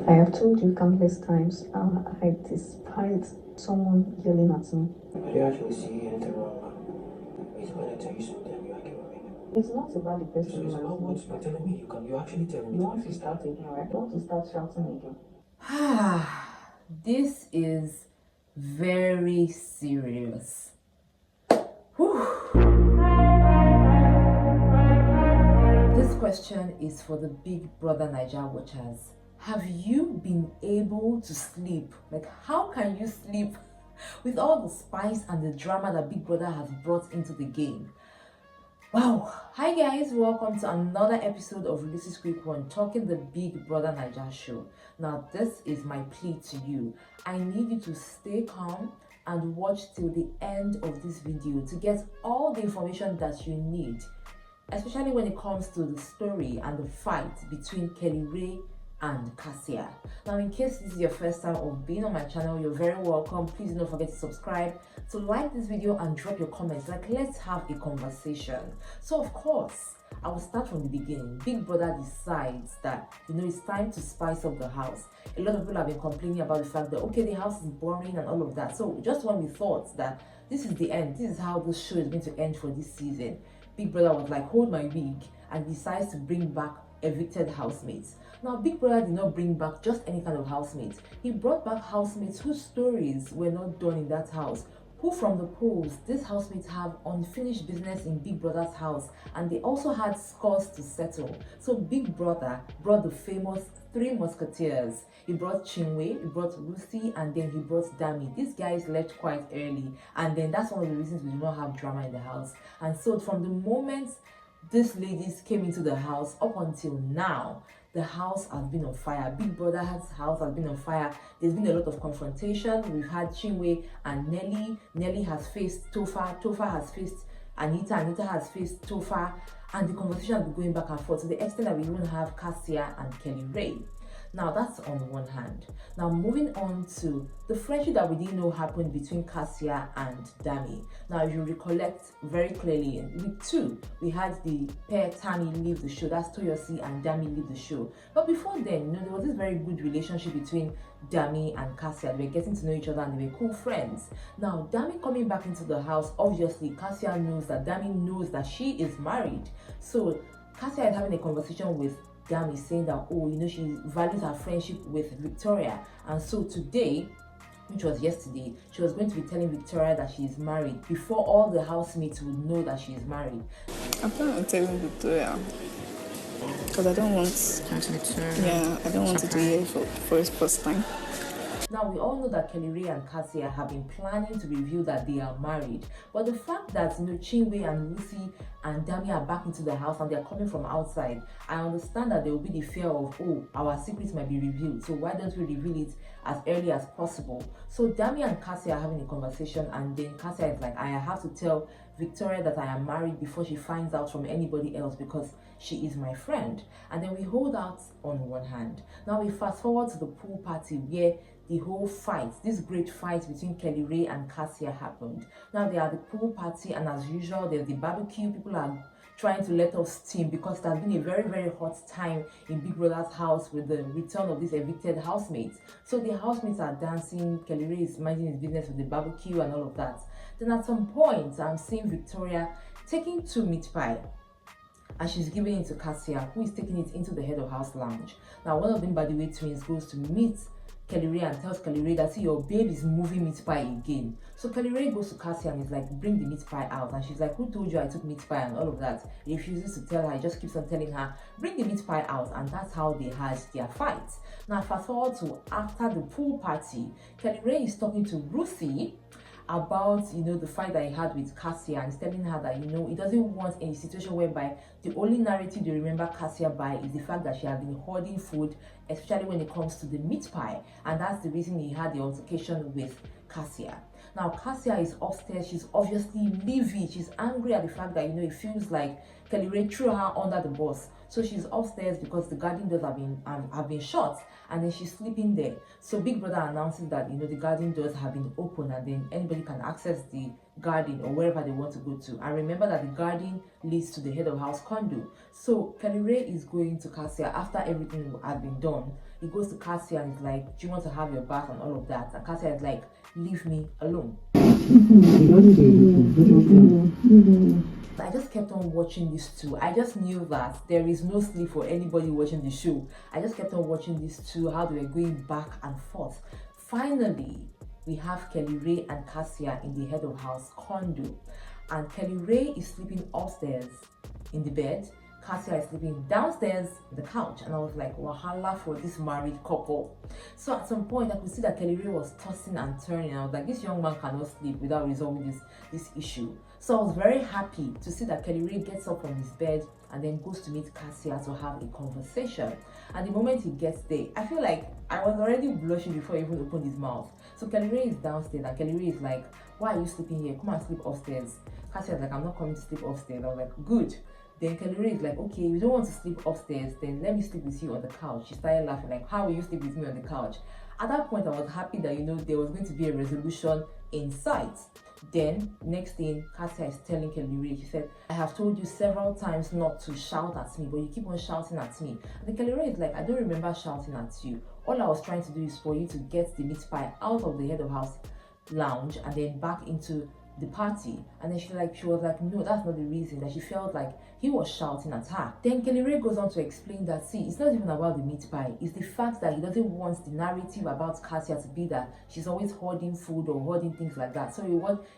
I have told you countless times, I despise someone yelling at me. I do actually see anything wrong, man. It's when I tell you something, you argue with me. It's not about the person. So it's about what you're telling me. You're actually telling me. You want to start again, right? You want to start shouting again. This is very serious. Whew. This question is for the Big Brother Naija watchers. Have you been able to sleep? Like, how can you sleep with all the spice and the drama that Big Brother has brought into the game? Wow. Hi guys, welcome to another episode of Releases Quick One, talking the Big Brother Naija show. Now, this is my plea to you. I need you to stay calm and watch till the end of this video to get all the information that you need, especially when it comes to the story and the fight between KellyRae and Kassia. Now, in case this is your first time of being on my channel, you're very welcome. Please don't forget to subscribe, to like this video and drop your comments. Like, let's have a conversation. So of course, I will start from the beginning. Big Brother decides that, it's time to spice up the house. A lot of people have been complaining about the fact that, okay, the house is boring and all of that. So just when we thought that this is the end, this is how this show is going to end for this season, Big Brother was like, hold my wig, and decides to bring back evicted housemates. Now, Big Brother did not bring back just any kind of housemates. He brought back housemates whose stories were not done in that house, who from the polls, these housemates have unfinished business in Big Brother's house, and they also had scores to settle. So Big Brother brought the famous Three Musketeers. He brought Chinwe, he brought Lucy, and then he brought Dami. These guys left quite early, and then that's one of the reasons we do not have drama in the house. And so from the moment these ladies came into the house up until now, the house has been on fire. Big Brother's house has been on fire. There's been a lot of confrontation. We've had Chinwe and Nelly. Nelly has faced Tofa. Tofa has faced Anita. Anita has faced Tofa. And the conversation has been going back and forth to the extent that we even have Kassia and KellyRae. Now, that's on one hand. Now, moving on to the friendship that we didn't know happened between Kassia and Dami. Now, if you recollect very clearly, in week 2, we had the pair Tammy leave the show. That's Toyosi and Dami leave the show. But before then, there was this very good relationship between Dami and Kassia. They were getting to know each other and they were cool friends. Now, Dami coming back into the house, obviously, Kassia knows that Dami knows that she is married. So, Kassia is having a conversation with Dami saying that, she values her friendship with Victoria, and so today, which was yesterday, she was going to be telling Victoria that she is married before all the housemates would know that she is married. I'm planning on telling Victoria because I don't want to do it for his first time. Now, we all know that KellyRae and Kassia have been planning to reveal that they are married. But the fact that, Chinwe and Lucy and Dami are back into the house and they're coming from outside, I understand that there will be the fear of, our secrets might be revealed. So why don't we reveal it as early as possible? So Dami and Kassia are having a conversation, and then Kassia is like, I have to tell Victoria that I am married before she finds out from anybody else because she is my friend. And then we hold out on one hand. Now we fast forward to the pool party where the whole fight, this great fight between KellyRae and Kassia happened. Now they are at the pool party, and as usual, there's the barbecue. People are trying to let off steam because there's been a very, very hot time in Big Brother's house with the return of these evicted housemates. So the housemates are dancing, KellyRae is minding his business with the barbecue and all of that. Then at some point, I'm seeing Victoria taking 2 meat pie, and she's giving it to Kassia, who is taking it into the head of house lounge. Now, one of them, by the way, twins, goes to meet KellyRae and tells KellyRae that, see, your babe is moving meat pie again. So KellyRae goes to Kassia and is like, bring the meat pie out. And she's like, who told you I took meat pie and all of that? He refuses to tell her. He just keeps on telling her, bring the meat pie out. And that's how they had their fight. Now, fast forward to after the pool party, KellyRae is talking to Ruthie about the fight that he had with Kassia, and he's telling her that he doesn't want any situation whereby the only narrative they remember Kassia by is the fact that she has been hoarding food, especially when it comes to the meat pie, and that's the reason he had the altercation with Kassia. Now, Kassia is upstairs. She's obviously livid. She's angry at the fact that it feels like KellyRae threw her under the bus. So she's upstairs because the garden doors have been shut, and then she's sleeping there. So Big Brother announces that the garden doors have been open, and then anybody can access the garden or wherever they want to go to. And remember that the garden leads to the head of house condo. So KellyRae is going to Kassia after everything had been done. he goes to Kassia and is like, do you want to have your bath and all of that? And Kassia is like, leave me alone. I just kept on watching these two. I just knew that there is no sleep for anybody watching the show. I just kept on watching these two, how they were going back and forth. Finally, we have KellyRae and Kassia in the head of house condo. And KellyRae is sleeping upstairs in the bed. Kassia is sleeping downstairs on the couch, and I was like, wahala for this married couple. So at some point, I could see that KellyRae was tossing and turning, and I was like, this young man cannot sleep without resolving this issue. So I was very happy to see that KellyRae gets up from his bed and then goes to meet Kassia to have a conversation. And the moment he gets there, I feel like I was already blushing before he even opened his mouth. So KellyRae is downstairs, and KellyRae is like, why are you sleeping here? Come and sleep upstairs. Kassia is like, I'm not coming to sleep upstairs. I was like, good. Then KellyRae is like, okay, if you don't want to sleep upstairs, then let me sleep with you on the couch. She started laughing, like, how will you sleep with me on the couch? At that point, I was happy that, there was going to be a resolution in sight. Then, next thing, Kassia is telling KellyRae, she said, I have told you several times not to shout at me, but you keep on shouting at me. And then KellyRae is like, I don't remember shouting at you. All I was trying to do is for you to get the meat pie out of the head of house lounge and then back into the party. And then she was like, no, that's not the reason. That she felt like he was shouting at her. Then KellyRae goes on to explain that, see, it's not even about the meat pie. It's the fact that he doesn't want the narrative about Kassia to be that she's always hoarding food or hoarding things like that. So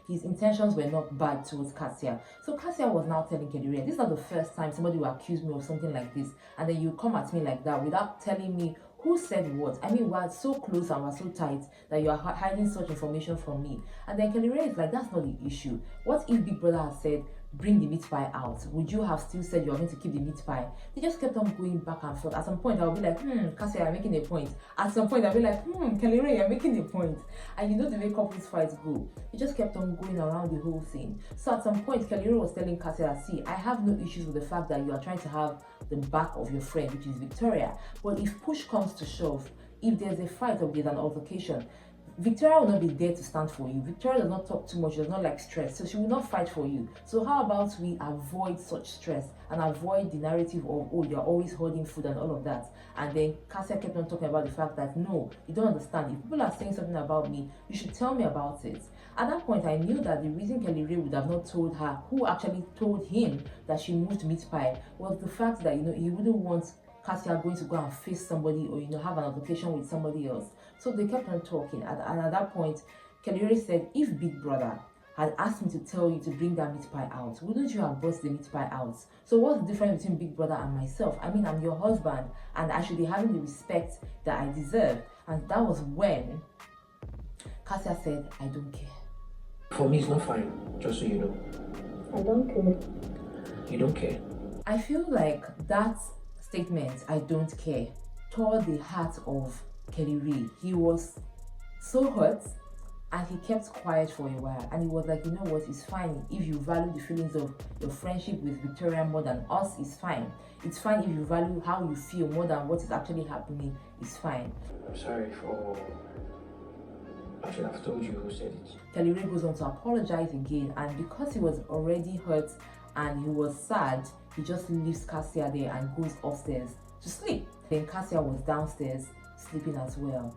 his intentions were not bad towards Kassia. So Kassia was now telling KellyRae, this is not the first time somebody will accuse me of something like this, and then you come at me like that without telling me who said what. I mean, we're so close and we're so tight that you are hiding such information from me. And then KellyRae is like, that's not the issue. What if Big Brother had said, bring the meat pie out? Would you have still said you're going to keep the meat pie? They just kept on going back and forth. At some point, I'll be like, Kassia, you're making a point. At some point, I'll be like, KellyRae, you're making a point. And you know the way couples fights go. They just kept on going around the whole thing. So at some point, KellyRae was telling Kassia, see, I have no issues with the fact that you are trying to have the back of your friend, which is Victoria. But if push comes to shove, if there's a fight or there's an altercation, Victoria will not be there to stand for you. Victoria does not talk too much, does not like stress, so she will not fight for you. So how about we avoid such stress and avoid the narrative of, oh, you're always hoarding food and all of that. And then Kassia kept on talking about the fact that, no, you don't understand. If people are saying something about me, you should tell me about it. At that point, I knew that the reason KellyRae would have not told her, who actually told him that she moved meat pie, was the fact that, he wouldn't want Kassia going to go and face somebody or, have an altercation with somebody else. So they kept on talking. And at that point, KellyRae said, if Big Brother had asked me to tell you to bring that meat pie out, wouldn't you have brought the meat pie out? So what's the difference between Big Brother and myself? I mean, I'm your husband and I should be having the respect that I deserve. And that was when Kassia said, I don't care. For me, it's not fine, just so you know. I don't care. You don't care? I feel like that statement, I don't care, tore the heart of KellyRae. He was so hurt and he kept quiet for a while, and he was like, you know what, it's fine if you value the feelings of your friendship with Victoria more than us, it's fine. It's fine if you value how you feel more than what is actually happening, it's fine. I'm sorry for... I should have told you who said it. KellyRae goes on to apologize again, and because he was already hurt and he was sad, he just leaves Kassia there and goes upstairs to sleep. Then Kassia was downstairs sleeping as well.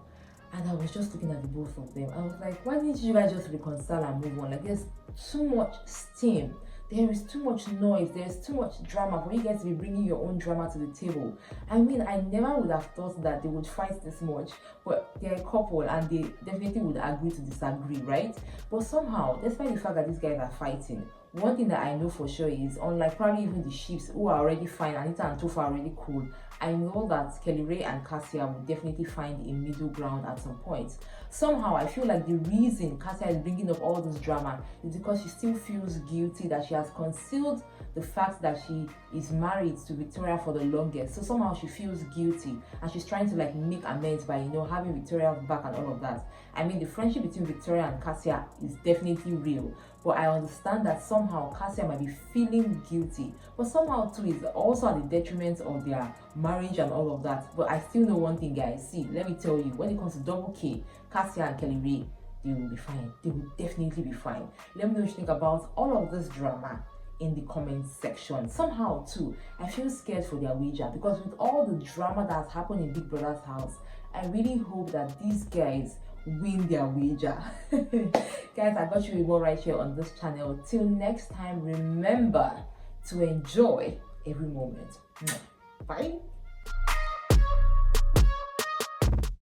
And I was just looking at the both of them. I was like, why didn't you guys just reconcile and move on? Like, there's too much steam. There is too much noise. There's too much drama for you guys to be bringing your own drama to the table. I mean, I never would have thought that they would fight this much. But they're a couple and they definitely would agree to disagree, right? But somehow, despite the fact that these guys are fighting, one thing that I know for sure is, unlike probably even the Chiefs who are already fine, Anita and Tofa are already cool, I know that KellyRae and Kassia will definitely find a middle ground at some point. Somehow, I feel like the reason Kassia is bringing up all this drama is because she still feels guilty that she has concealed the fact that she is married to Victoria for the longest. So somehow she feels guilty and she's trying to make amends by, having Victoria's back and all of that. I mean, the friendship between Victoria and Kassia is definitely real. But I understand that somehow Kassia might be feeling guilty. But somehow too, it's also at the detriment of their marriage and all of that. But I still know one thing, guys. See, let me tell you, when it comes to Double K, Kassia and KellyRae, they will be fine. They will definitely be fine. Let me know what you think about all of this drama in the comment section. Somehow too, I feel scared for their wager, because with all the drama that's happened in Big Brother's house, I really hope that these guys win their wager. Guys, I got you a more right here on this channel. Till next time, remember to enjoy every moment. Bye.